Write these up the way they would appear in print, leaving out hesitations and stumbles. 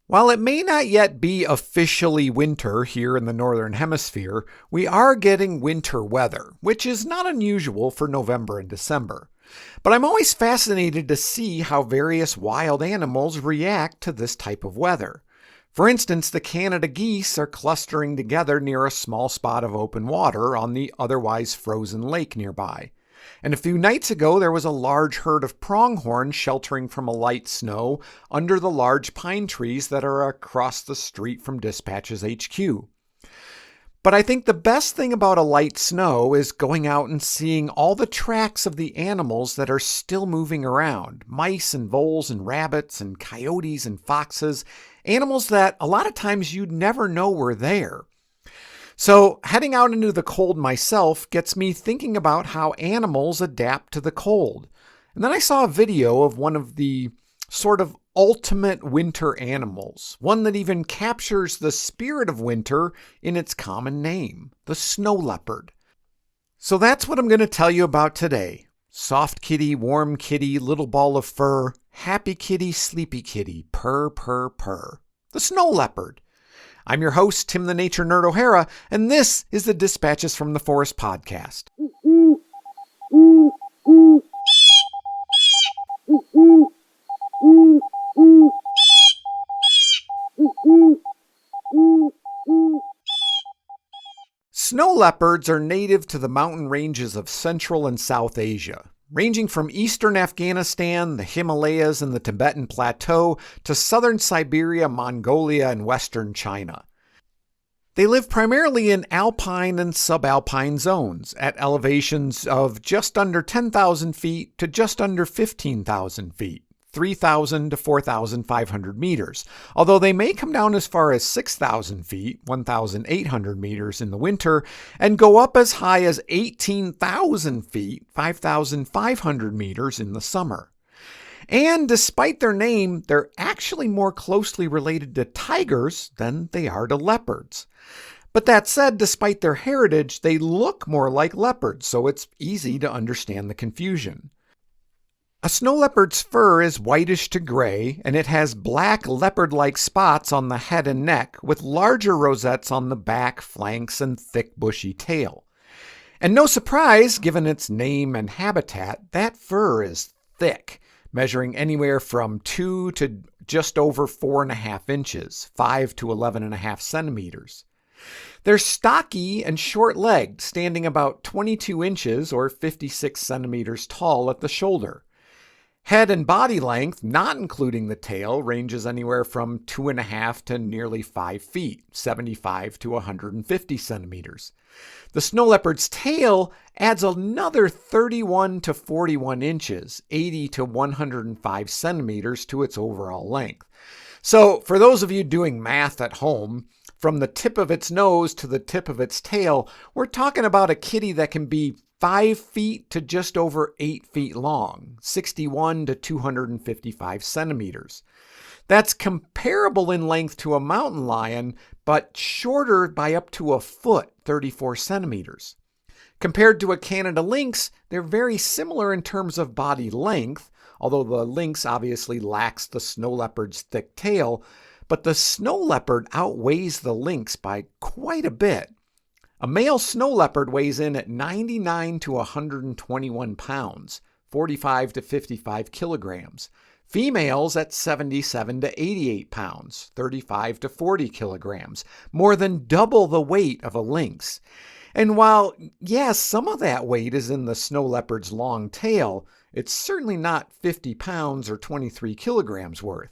While it may not yet be officially winter here in the Northern Hemisphere, we are getting winter weather, which is not unusual for November and December. But I'm always fascinated to see how various wild animals react to this type of weather. For instance, the Canada geese are clustering together near a small spot of open water on the otherwise frozen lake nearby. And a few nights ago, there was a large herd of pronghorn sheltering from a light snow under the large pine trees that are across the street from Dispatch's HQ. But I think the best thing about a light snow is going out and seeing all the tracks of the animals that are still moving around. Mice and voles and rabbits and coyotes and foxes. Animals that a lot of times you'd never know were there. So heading out into the cold myself gets me thinking about how animals adapt to the cold. And then I saw a video of one of the sort of ultimate winter animals, one that even captures the spirit of winter in its common name, the snow leopard. So that's what I'm going to tell you about today. Soft kitty, warm kitty, little ball of fur, happy kitty, sleepy kitty, purr, purr, purr. The snow leopard. I'm your host, Tim the Nature Nerd O'Hara, and this is the Dispatches from the Forest podcast. Snow leopards are native to the mountain ranges of Central and South Asia, ranging from eastern Afghanistan, the Himalayas, and the Tibetan Plateau to southern Siberia, Mongolia, and western China. They live primarily in alpine and subalpine zones at elevations of just under 10,000 feet to just under 15,000 feet. 3,000 to 4,500 meters, although they may come down as far as 6,000 feet, 1,800 meters in the winter, and go up as high as 18,000 feet, 5,500 meters in the summer. And despite their name, they're actually more closely related to tigers than they are to leopards. But that said, despite their heritage, they look more like leopards, so it's easy to understand the confusion. A snow leopard's fur is whitish to gray, and it has black leopard-like spots on the head and neck, with larger rosettes on the back, flanks, and thick bushy tail. And no surprise, given its name and habitat, that fur is thick, measuring anywhere from 2 to just over 4.5 inches, 5 to 11.5 centimeters. They're stocky and short-legged, standing about 22 inches or 56 centimeters tall at the shoulder. Head and body length, not including the tail, ranges anywhere from 2.5 to nearly 5 feet, 75 to 150 centimeters. The snow leopard's tail adds another 31 to 41 inches, 80 to 105 centimeters to its overall length. So for those of you doing math at home, from the tip of its nose to the tip of its tail, we're talking about a kitty that can be 5 feet to just over 8 feet long, 61 to 255 centimeters. That's comparable in length to a mountain lion, but shorter by up to a foot, 34 centimeters. Compared to a Canada lynx, they're very similar in terms of body length, although the lynx obviously lacks the snow leopard's thick tail, but the snow leopard outweighs the lynx by quite a bit. A male snow leopard weighs in at 99 to 121 pounds, 45 to 55 kilograms. Females at 77 to 88 pounds, 35 to 40 kilograms, more than double the weight of a lynx. And while, yes, some of that weight is in the snow leopard's long tail, it's certainly not 50 pounds or 23 kilograms worth.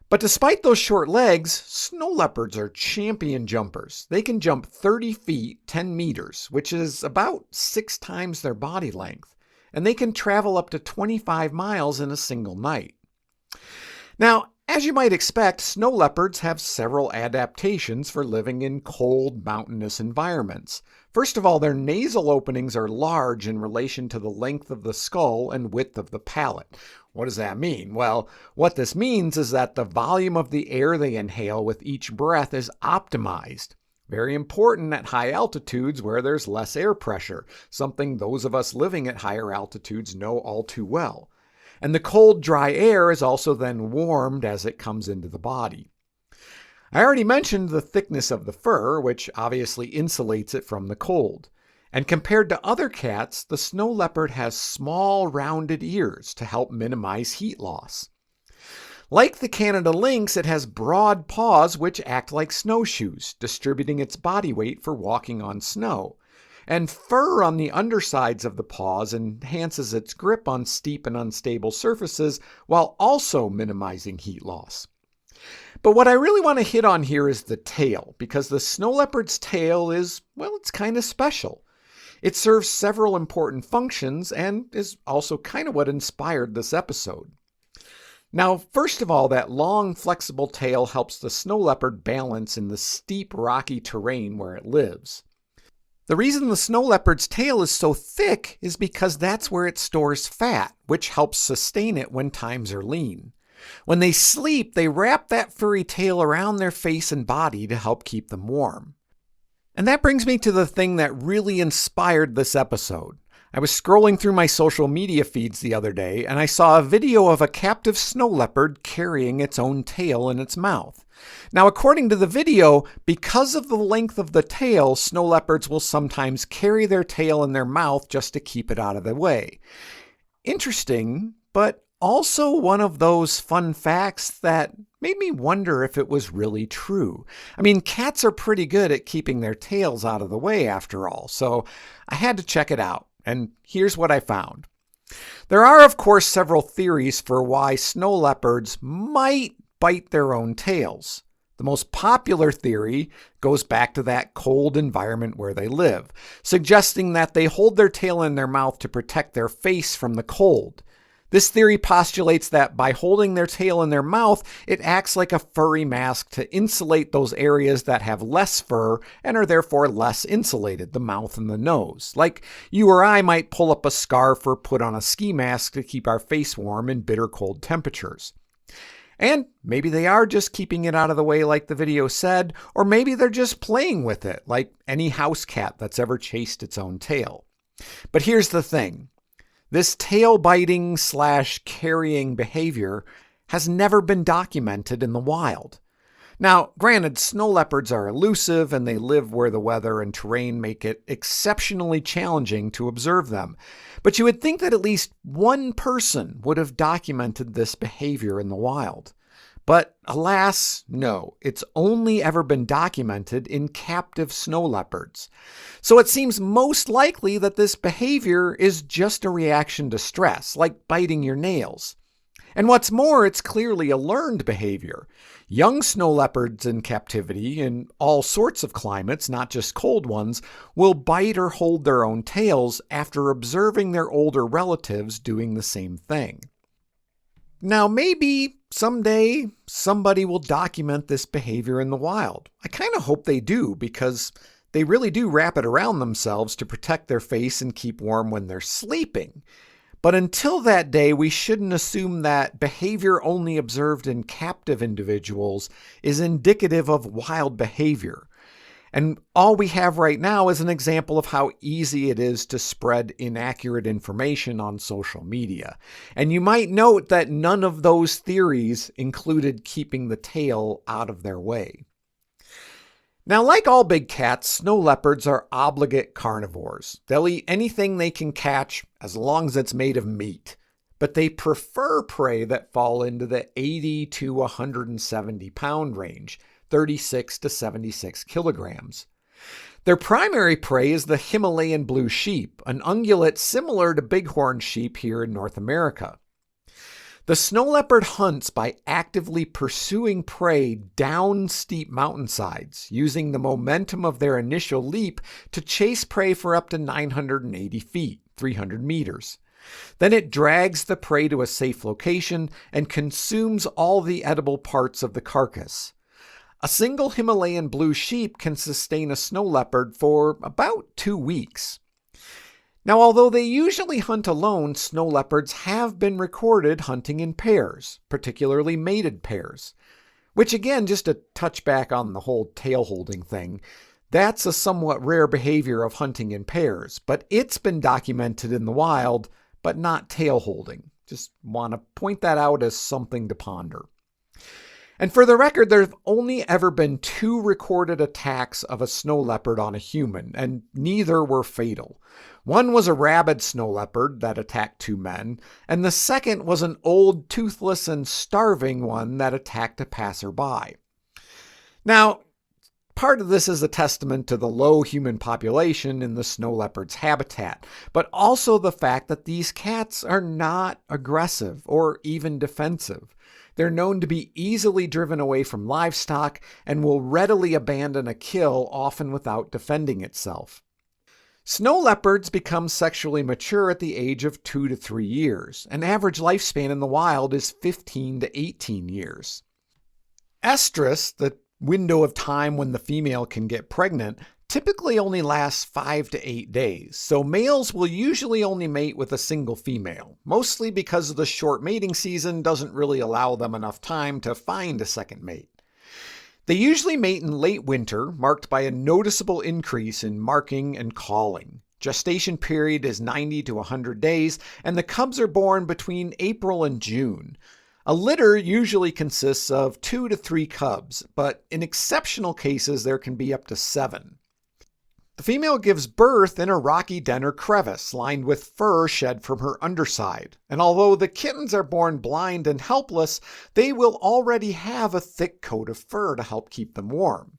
But despite those short legs, snow leopards are champion jumpers. They can jump 30 feet, 10 meters, which is about 6 times their body length. And they can travel up to 25 miles in a single night. Now, as you might expect, snow leopards have several adaptations for living in cold, mountainous environments. First of all, their nasal openings are large in relation to the length of the skull and width of the palate. What does that mean? Well, what this means is that the volume of the air they inhale with each breath is optimized. Very important at high altitudes where there's less air pressure, something those of us living at higher altitudes know all too well. and the cold, dry air is also then warmed as it comes into the body. I already mentioned the thickness of the fur, which obviously insulates it from the cold. And compared to other cats, the snow leopard has small, rounded ears to help minimize heat loss. Like the Canada lynx, it has broad paws which act like snowshoes, distributing its body weight for walking on snow. And fur on the undersides of the paws enhances its grip on steep and unstable surfaces while also minimizing heat loss. But what I really want to hit on here is the tail, because the snow leopard's tail is, well, it's kind of special. It serves several important functions and is also kind of what inspired this episode. Now, first of all, that long, flexible tail helps the snow leopard balance in the steep, rocky terrain where it lives. The reason the snow leopard's tail is so thick is because that's where it stores fat, which helps sustain it when times are lean. When they sleep, they wrap that furry tail around their face and body to help keep them warm. And that brings me to the thing that really inspired this episode. I was scrolling through my social media feeds the other day, and I saw a video of a captive snow leopard carrying its own tail in its mouth. Now, according to the video, because of the length of the tail, snow leopards will sometimes carry their tail in their mouth just to keep it out of the way. Interesting, but also one of those fun facts that made me wonder if it was really true. I mean, cats are pretty good at keeping their tails out of the way after all, so I had to check it out. And here's what I found. There are, of course, several theories for why snow leopards might bite their own tails. The most popular theory goes back to that cold environment where they live, suggesting that they hold their tail in their mouth to protect their face from the cold. This theory postulates that by holding their tail in their mouth, it acts like a furry mask to insulate those areas that have less fur and are therefore less insulated, the mouth and the nose. Like you or I might pull up a scarf or put on a ski mask to keep our face warm in bitter cold temperatures. And maybe they are just keeping it out of the way like the video said, or maybe they're just playing with it like any house cat that's ever chased its own tail. But here's the thing. This tail biting / carrying behavior has never been documented in the wild. Now, granted, snow leopards are elusive and they live where the weather and terrain make it exceptionally challenging to observe them. But you would think that at least one person would have documented this behavior in the wild. But alas, no, it's only ever been documented in captive snow leopards. So it seems most likely that this behavior is just a reaction to stress, like biting your nails. And what's more, it's clearly a learned behavior. Young snow leopards in captivity, in all sorts of climates, not just cold ones, will bite or hold their own tails after observing their older relatives doing the same thing. Now, maybe someday somebody will document this behavior in the wild. I kind of hope they do, because they really do wrap it around themselves to protect their face and keep warm when they're sleeping. But until that day, we shouldn't assume that behavior only observed in captive individuals is indicative of wild behavior. And all we have right now is an example of how easy it is to spread inaccurate information on social media. And you might note that none of those theories included keeping the tail out of their way. Now, like all big cats, snow leopards are obligate carnivores. They'll eat anything they can catch as long as it's made of meat. But they prefer prey that fall into the 80 to 170 pound range, 36 to 76 kilograms. Their primary prey is the Himalayan blue sheep, an ungulate similar to bighorn sheep here in North America. The snow leopard hunts by actively pursuing prey down steep mountainsides, using the momentum of their initial leap to chase prey for up to 980 feet, 300 meters. Then it drags the prey to a safe location and consumes all the edible parts of the carcass. A single Himalayan blue sheep can sustain a snow leopard for about 2 weeks. Now, although they usually hunt alone, snow leopards have been recorded hunting in pairs, particularly mated pairs. Which again, just to touch back on the whole tail holding thing, that's a somewhat rare behavior of hunting in pairs, but it's been documented in the wild, but not tail holding. Just want to point that out as something to ponder. And for the record, there have only ever been 2 recorded attacks of a snow leopard on a human, and neither were fatal. One was a rabid snow leopard that attacked 2 men, and the second was an old, toothless, and starving one that attacked a passerby. Now, part of this is a testament to the low human population in the snow leopard's habitat, but also the fact that these cats are not aggressive or even defensive. They're known to be easily driven away from livestock and will readily abandon a kill, often without defending itself. Snow leopards become sexually mature at the age of 2 to 3 years. An average lifespan in the wild is 15 to 18 years. Estrus, the window of time when the female can get pregnant, typically only lasts 5 to 8 days, so males will usually only mate with a single female, mostly because the short mating season doesn't really allow them enough time to find a second mate. They usually mate in late winter, marked by a noticeable increase in marking and calling. Gestation period is 90 to 100 days, and the cubs are born between April and June. A litter usually consists of 2 to 3 cubs, but in exceptional cases there can be up to 7. The female gives birth in a rocky den or crevice lined with fur shed from her underside, and although the kittens are born blind and helpless, they will already have a thick coat of fur to help keep them warm.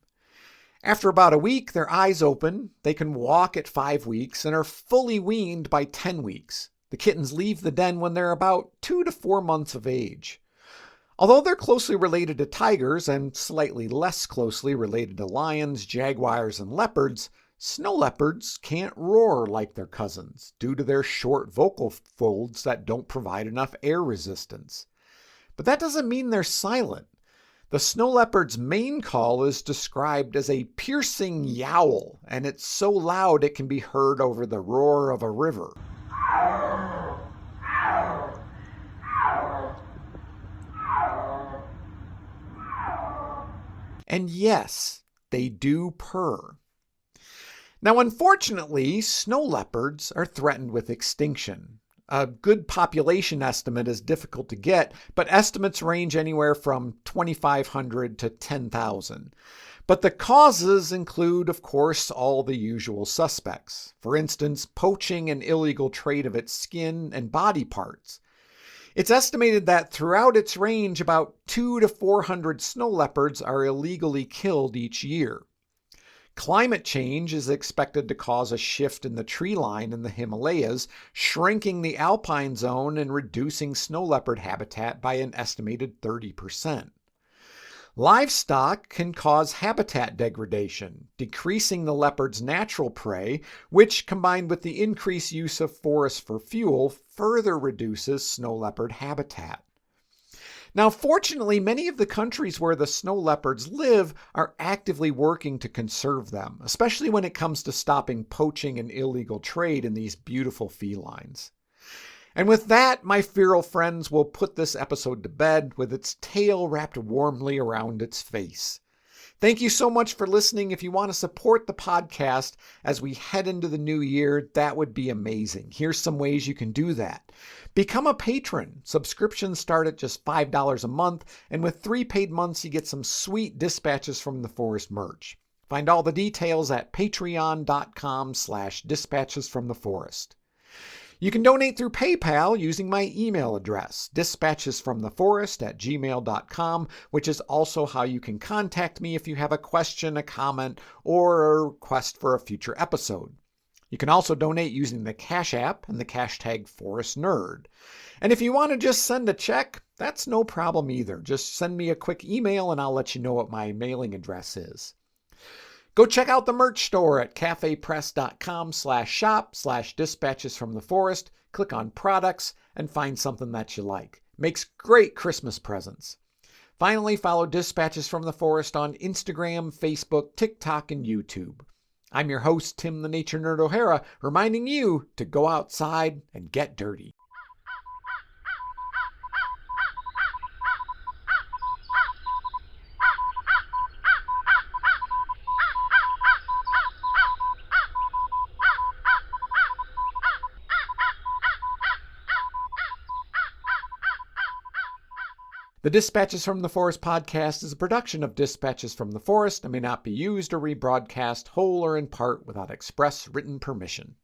After about a week, their eyes open, they can walk at 5 weeks, and are fully weaned by 10 weeks. The kittens leave the den when they're about 2 to 4 months of age. Although they're closely related to tigers and slightly less closely related to lions, jaguars, and leopards, snow leopards can't roar like their cousins due to their short vocal folds that don't provide enough air resistance. But that doesn't mean they're silent. The snow leopard's main call is described as a piercing yowl, and it's so loud it can be heard over the roar of a river. And yes, they do purr. Now, unfortunately, snow leopards are threatened with extinction. A good population estimate is difficult to get, but estimates range anywhere from 2,500 to 10,000. But the causes include, of course, all the usual suspects. For instance, poaching and illegal trade of its skin and body parts. It's estimated that throughout its range, about 200 to 400 snow leopards are illegally killed each year. Climate change is expected to cause a shift in the tree line in the Himalayas, shrinking the alpine zone and reducing snow leopard habitat by an estimated 30%. Livestock can cause habitat degradation, decreasing the leopard's natural prey, which, combined with the increased use of forests for fuel, further reduces snow leopard habitat. Now, fortunately, many of the countries where the snow leopards live are actively working to conserve them, especially when it comes to stopping poaching and illegal trade in these beautiful felines. And with that, my feral friends will put this episode to bed with its tail wrapped warmly around its face. Thank you so much for listening. If you want to support the podcast as we head into the new year, that would be amazing. Here's some ways you can do that. Become a patron. Subscriptions start at just $5 a month, and with 3 paid months, you get some sweet Dispatches from the Forest merch. Find all the details at patreon.com/dispatchesfromtheforest. You can donate through PayPal using my email address, dispatchesfromtheforest@gmail.com, which is also how you can contact me if you have a question, a comment, or a request for a future episode. You can also donate using the Cash App and the hashtag ForestNerd. And if you want to just send a check, that's no problem either. Just send me a quick email and I'll let you know what my mailing address is. Go check out the merch store at cafepress.com/shop/dispatchesfromtheforest. Click on products and find something that you like. Makes great Christmas presents. Finally, follow Dispatches from the Forest on Instagram, Facebook, TikTok, and YouTube. I'm your host, Tim the Nature Nerd O'Hara, reminding you to go outside and get dirty. The Dispatches from the Forest podcast is a production of Dispatches from the Forest and may not be used or rebroadcast whole or in part without express written permission.